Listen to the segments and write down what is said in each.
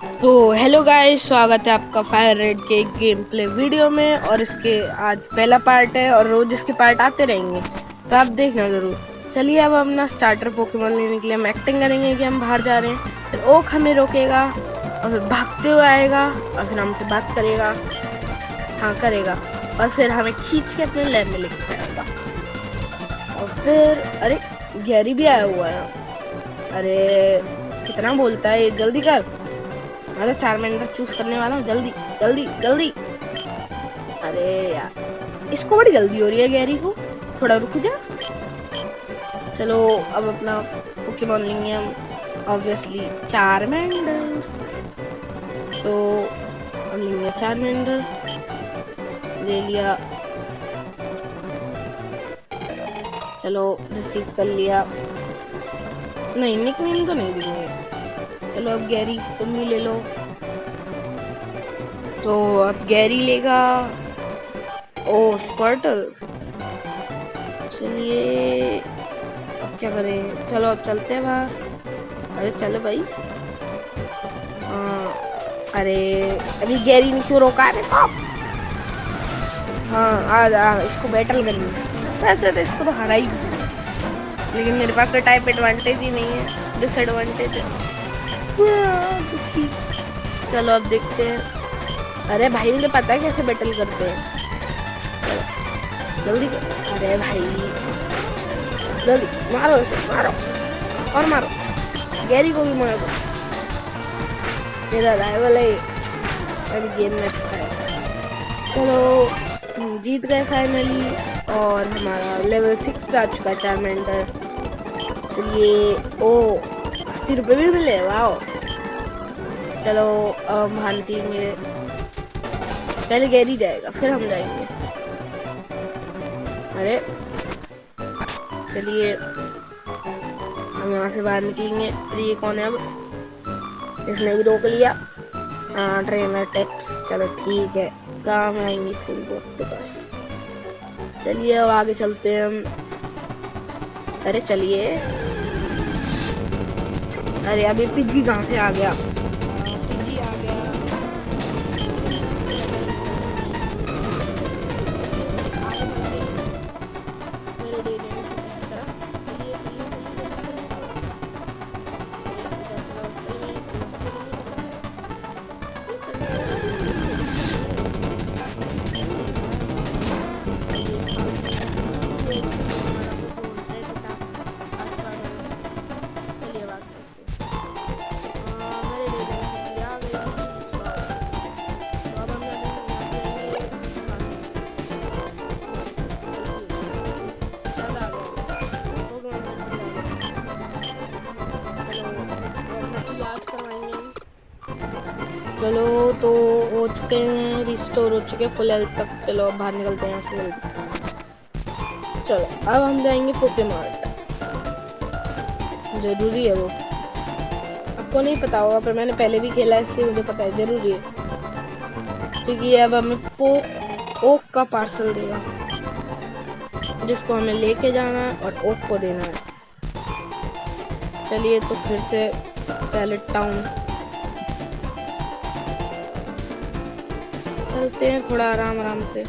तो hello guys, स्वागत है आपका फायर रेड के गेम प्ले वीडियो में। और इसके आज पहला पार्ट है और रोज इसके पार्ट आते रहेंगे, तो आप देखना जरूर। चलिए अब अपना स्टार्टर पोकेमॉन लेने के लिए हम एक्टिंग करेंगे कि हम बाहर जा रहे हैं। फिर ओक हमें रोकेगा और फिर भागते हुए आएगा और फिर हमसे बात करेगा। हाँ करेगा। और फिर हमें खींच के अपने लैब में लेके जाएगा। और फिर अरे गैरी भी आया हुआ है। अरे कितना बोलता है ये, जल्दी कर। मैं तो चार्मेंडर चूज करने वाला हूँ, जल्दी जल्दी जल्दी। अरे यार इसको बड़ी जल्दी हो रही है गैरी को, थोड़ा रुक जा। चलो अब अपना पोकेमॉन लेंगे हम, ऑब्वियसली चार्मेंडर। तो हम लेंगे चार्मेंडर, ले लिया। चलो रिसीव कर लिया। नहीं निकनेम तो नहीं देंगे। चलो अब गैरी तुम भी ले लो। तो अब गैरी लेगा। ओ स्पर्टल। चलिए अब क्या करें, चलो अब चलते हैं बाहर। अरे चलो भाई। अरे अभी गैरी ने क्यों रोका है को? हाँ आ जा, इसको बैटल करनी है। वैसे तो इसको तो हरा ही, लेकिन मेरे पास तो टाइप एडवांटेज ही नहीं है, डिसएडवांटेज है। दुखी। चलो अब देखते हैं। अरे भाई मुझे पता है कैसे बैटल करते हैं, जल्दी कर। अरे भाई जल्दी मारो इसे, मारो और मारो। गैरी को भी मारो। मेरा राइवल है अभी गेम में है। चलो जीत गए फाइनली और हमारा लेवल 6 पे आ चुका है चार्मेंडर। चलिए ओ 80 रुपये भी मिले, वाह। चलो अब हम निकलेंगे। पहले गैरी जाएगा फिर हम जाएंगे। अरे चलिए हम यहाँ से बाहर निकलेंगे। अरे ये कौन है अब, इसने भी रोक लिया। हाँ ट्रेनर टैक्स, चलो ठीक है, काम आएंगी थोड़ी बहुत तो बस। चलिए अब आगे चलते हैं हम। अरे चलिए। अरे अभी पिज्जी कहाँ से आ गया? पिज्जी आ गया। मेरे डेरियन सिटी की तरफ। चलिए चलिए चलो तो हो चुके हैं, रिस्टोर हो चुके हैं फुल हेल्थ तक। चलो अब बाहर निकलते हैं यहाँ से जल्दी से। चलो अब हम जाएंगे पोकेमार्ट, जरूरी है वो। आपको नहीं पता होगा पर मैंने पहले भी खेला है इसलिए मुझे पता है, जरूरी है। क्योंकि ये अब हमें ओक का पार्सल देगा जिसको हमें लेके जाना है और ओक को देना है। चलिए तो फिर से पैलेट टाउन चलते हैं, थोड़ा आराम आराम से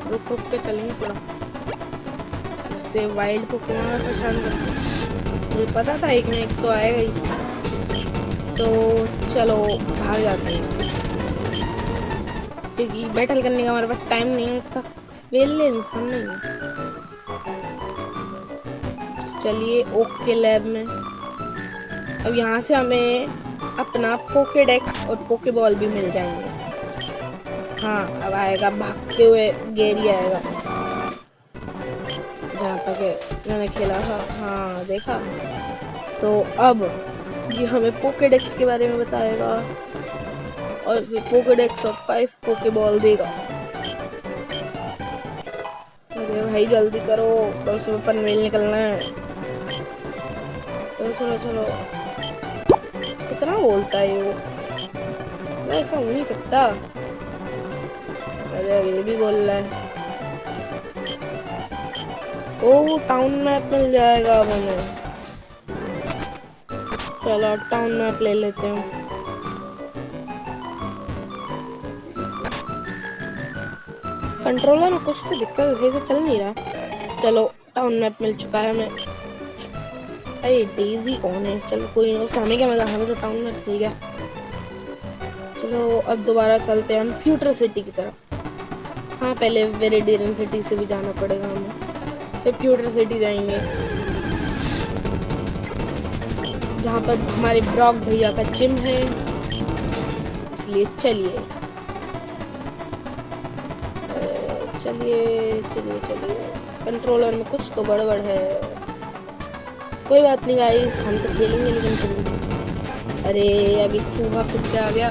रुक रुक के चलेंगे थोड़ा। उससे वाइल्ड पोकेमॉन पसंद करते हैं, मुझे पता था एक में एक तो आएगा ही। तो चलो भाग जाते हैं क्योंकि बैटल करने का हमारे पास टाइम नहीं है, तक वेले इंसान नहीं है। चलिए ओक के लैब में। अब यहाँ से हमें अपना पोकेडेक्स और पोकेबॉल भी मिल जाएंगे। हाँ अब आएगा भागते हुए गैरी आएगा, जहाँ तक मैंने खेला था। हाँ देखा। तो अब ये हमें पोकेडेक्स के बारे में बताएगा और फिर पोकेडेक्स और 5 पोकेबॉल देगा। अरे भाई जल्दी करो, कल सुबह पनवेल निकलना है। चलो चलो चलो। कितना बोलता है वो, मैं ऐसा हो नहीं सकता। अरे ये भी बोल रहा है। ओ टाउन मैप मिल जाएगा हमें। चलो टाउन मैप ले लेते हैं। कंट्रोलर में कुछ तो दिक्कत है, सही से चल नहीं रहा। चलो टाउन मैप मिल चुका है हमें। अरे डेजी ऑन है, चलो कोई नहीं, हमें क्या मजा, हमें तो टाउन मैप मिल गया। चलो अब दोबारा चलते हैं हम फ्यूचर सिटी की तरफ। हाँ पहले वेरिडियन सिटी से भी जाना पड़ेगा हमें, फिर फ्यूचर सिटी जाएंगे जहाँ पर हमारे ब्रॉक भैया का जिम है। इसलिए चलिए चलिए चलिए चलिए। कंट्रोलर में कुछ तो गड़बड़ है, कोई बात नहीं गाइस, हम तो खेलेंगे लेकिन चलिए। अरे अभी चूहा फिर से आ गया।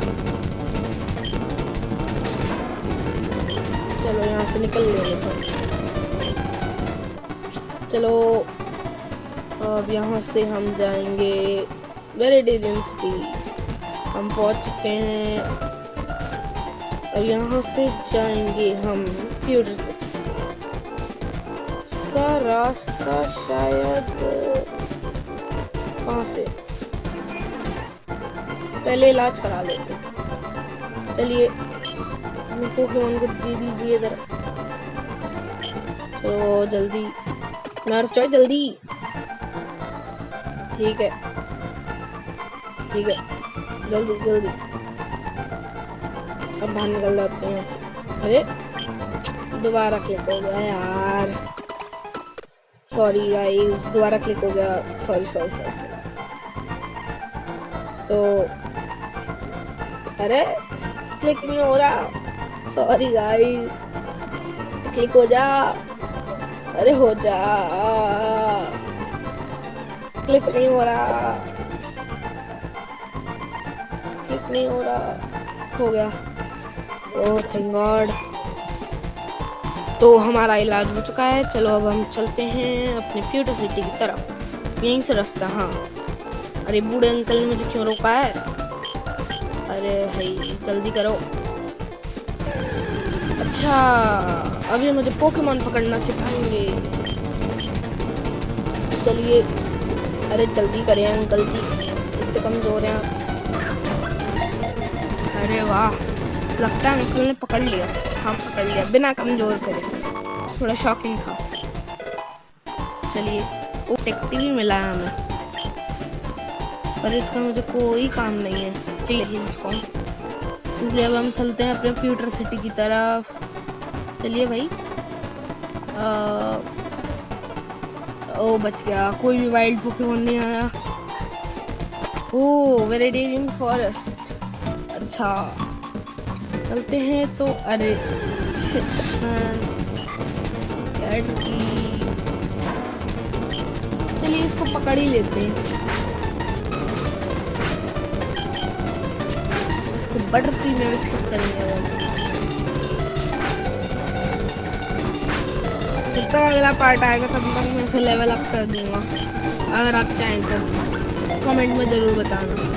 चलो यहाँ से निकल लेंगे तो। चलो अब यहाँ से हम जाएंगे वेरिडियन सिटी। हम पहुँच चुके हैं। अब यहाँ से जाएंगे हम फ्यूचर सिटी। इसका रास्ता शायद कहाँ से, पहले इलाज करा लेते हैं। चलिए पोकेमॉन को दे दीजिए इधर। चलो जल्दी नर्स चढ़ जल्दी। ठीक है ठीक है, जल्दी जल्दी। अब बाहर निकल जाते हैं यहाँ से। अरे दोबारा क्लिक हो गया यार, सॉरी गाइस, दोबारा क्लिक हो गया, सॉरी सॉरी सॉरी। तो अरे क्लिक नहीं हो रहा, सॉरी गाइस, क्लिक हो जा। अरे हो जा, क्लिक नहीं हो रहा, क्लिक नहीं हो रहा। हो गया, ओह थैंक गॉड। तो हमारा इलाज हो चुका है। चलो अब हम चलते हैं अपने फ्यूचर सिटी की तरफ, यहीं से रास्ता। हाँ अरे बूढ़े अंकल ने मुझे क्यों रोका है? अरे भाई जल्दी करो। अच्छा अभी मुझे पोकेमॉन पकड़ना सिखाएंगे। चलिए, अरे जल्दी करें अंकल जी, इतने कमजोर हैं आप। अरे वाह, लगता है अंकल ने पकड़ लिया। हाँ पकड़ लिया बिना कमजोर करे, थोड़ा शॉकिंग था। चलिए वो टेक्टी भी मिला है हमें, पर इसका मुझे कोई काम नहीं है, इसको इसलिए अब हम चलते हैं अपने फ्यूचर सिटी की तरफ। चलिए भाई। ओ बच गया, कोई भी वाइल्ड पोकेमॉन नहीं आया। ओ वेरिडियन फॉरेस्ट, अच्छा चलते हैं तो। अरे शिट मैन, चलिए इसको पकड़ ही लेते हैं। इसको बटरफ्री में विकसित करेंगे। जब तक अगला पार्ट आएगा तब तक मैं इसे लेवल अप कर दूंगा, अगर आप चाहें तो कमेंट में ज़रूर बताना।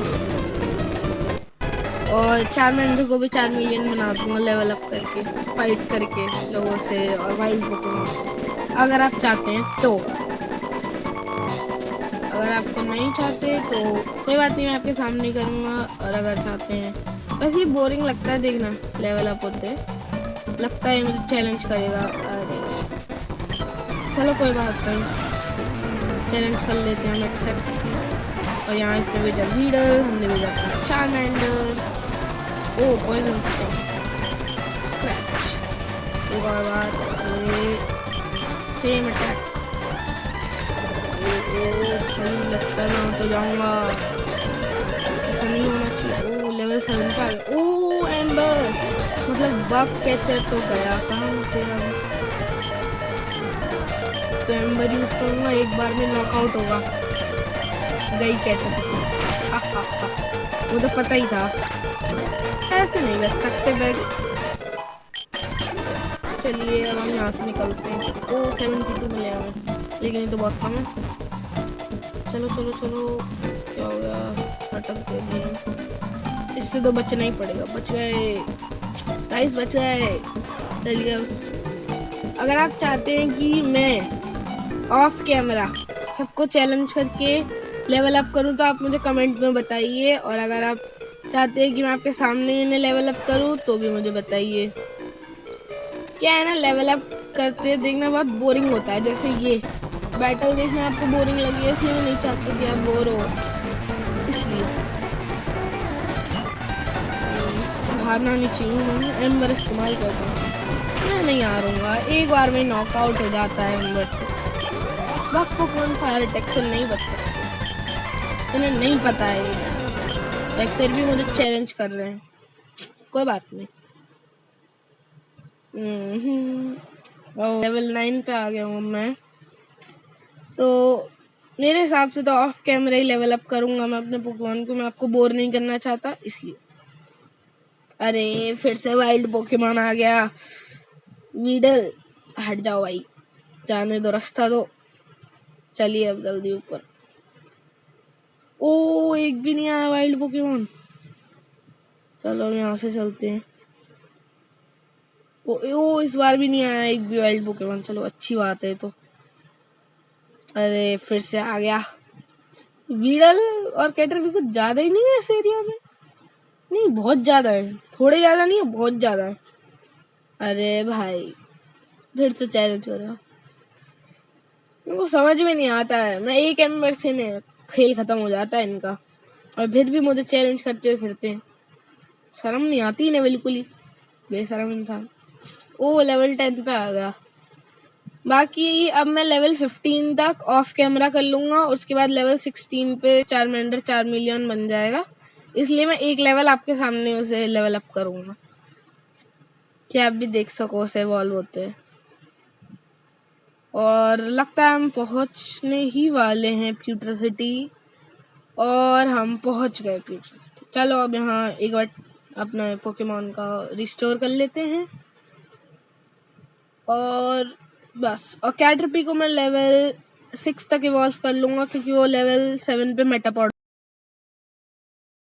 और 4 मेंबर को भी 4 मिलियन बना दूंगा लेवल अप करके, फाइट करके लोगों से और वाइल्ड पोकेमॉन से, अगर आप चाहते हैं तो। अगर आपको नहीं चाहते तो कोई बात नहीं, मैं आपके सामने करूँगा। और अगर चाहते हैं, वैसे ही बोरिंग लगता है देखना लेवल अप होते, लगता है मुझे चैलेंज करेगा। अरे चलो कोई बात नहीं, चैलेंज कर लेते हैं हम एक्सेप्ट। और यहाँ इसने भेजा वीडल, हमने भेजा चार्मेंडर। ओ पॉइजन स्टिंग, स्क्रैच। एक और बात, सेम अटैक। लगता है मैं तो जाऊँगा, ऐसा नहीं होना चाहिए। ओ लेवल 7 पे आ गया। ओ एम्बर, मतलब बग कैचर तो गया कहाँ से हम। तो एम्बर यूज करूँगा, एक बार में नॉकआउट होगा। गई कैचर, वो तो पता ही था, ऐसे नहीं बच सकते बैग। चलिए अब हम यहाँ से निकलते हैं। ओ 72 मिले हमें, लेकिन ये तो बहुत कम है। चलो चलो चलो, क्या हो गया, अटक गए। इससे तो बचना ही पड़ेगा। बच गए गाइस, बच गए। चलिए अब अगर आप चाहते हैं कि मैं ऑफ कैमरा सबको चैलेंज करके लेवल अप करूँ तो आप मुझे कमेंट में बताइए, और अगर आप चाहते हैं कि मैं आपके सामने इन्हें लेवल अप करूँ तो भी मुझे बताइए। क्या है ना, लेवल अप करते देखना बहुत बोरिंग होता है। जैसे ये बैटल देखना आपको बोरिंग लगी है, इसलिए मैं नहीं चाहती कि आप बोर हो, इसलिए हारना नहीं चाहिए। मैं एम्बर इस्तेमाल करता हूँ, मैं नहीं हारूंगा। एक बार में नॉकआउट हो जाता है एम्बर से। बक पोकेमॉन फायर अटैक से नहीं बच सकते, उन्हें नहीं पता है ये, फिर भी मुझे चैलेंज कर रहे हैं। कोई बात नहीं। लेवल 9 पे आ गया हूँ मैं, तो मेरे हिसाब से तो of camera he level up करूंगा मैं अपने पोकेमॉन को। मैं आपको बोर नहीं करना चाहता, इसलिए। अरे फिर से वाइल्ड पोकेमॉन आ गया। वीडल हट जाओ भाई, जाने दो, रास्ता दो। चलिए अब जल्दी ऊपर। ओ एक भी नहीं आया वाइल्ड पोकेमॉन। चलो यहाँ से चलते हैं। ओ इस बार भी नहीं आया एक भी वाइल्ड पोकेमॉन, चलो अच्छी बात है। तो अरे फिर से आ गया। वीडल और कैटरपी कुछ ज्यादा ही नहीं है इस एरिया में। नहीं बहुत ज्यादा है, थोड़े ज्यादा नहीं है, बहुत ज्यादा है। अरे भाई फिर से चैलेंज कर रहा, मेरे को समझ में नहीं आता है। मैं एक एम्बर से ने खेल खत्म हो जाता है इनका, और फिर भी मुझे चैलेंज करते हुए फिरते हैं। शर्म नहीं आती इन्हें बिल्कुल ही, बेशरम इंसान। ओ लेवल 10 पे आ गया। बाकी अब मैं लेवल 15 तक ऑफ कैमरा कर लूंगा, उसके बाद लेवल 16 पे चार्मेंडर 4 मिलियन बन जाएगा। इसलिए मैं एक लेवल आपके सामने उसे लेवल अप करूंगा कि आप भी देख सको उसे इवॉल्व होते हैं। और लगता है हम पहुंचने ही वाले हैं प्यूटर सिटी, और हम पहुंच गए प्यूटर सिटी। चलो अब यहाँ एक बार अपने पोकेमॉन का रिस्टोर कर लेते हैं, और बस। और कैटरपी को मैं लेवल 6 तक इवॉल्व कर लूंगा, क्योंकि वो लेवल 7 पे मेटापॉड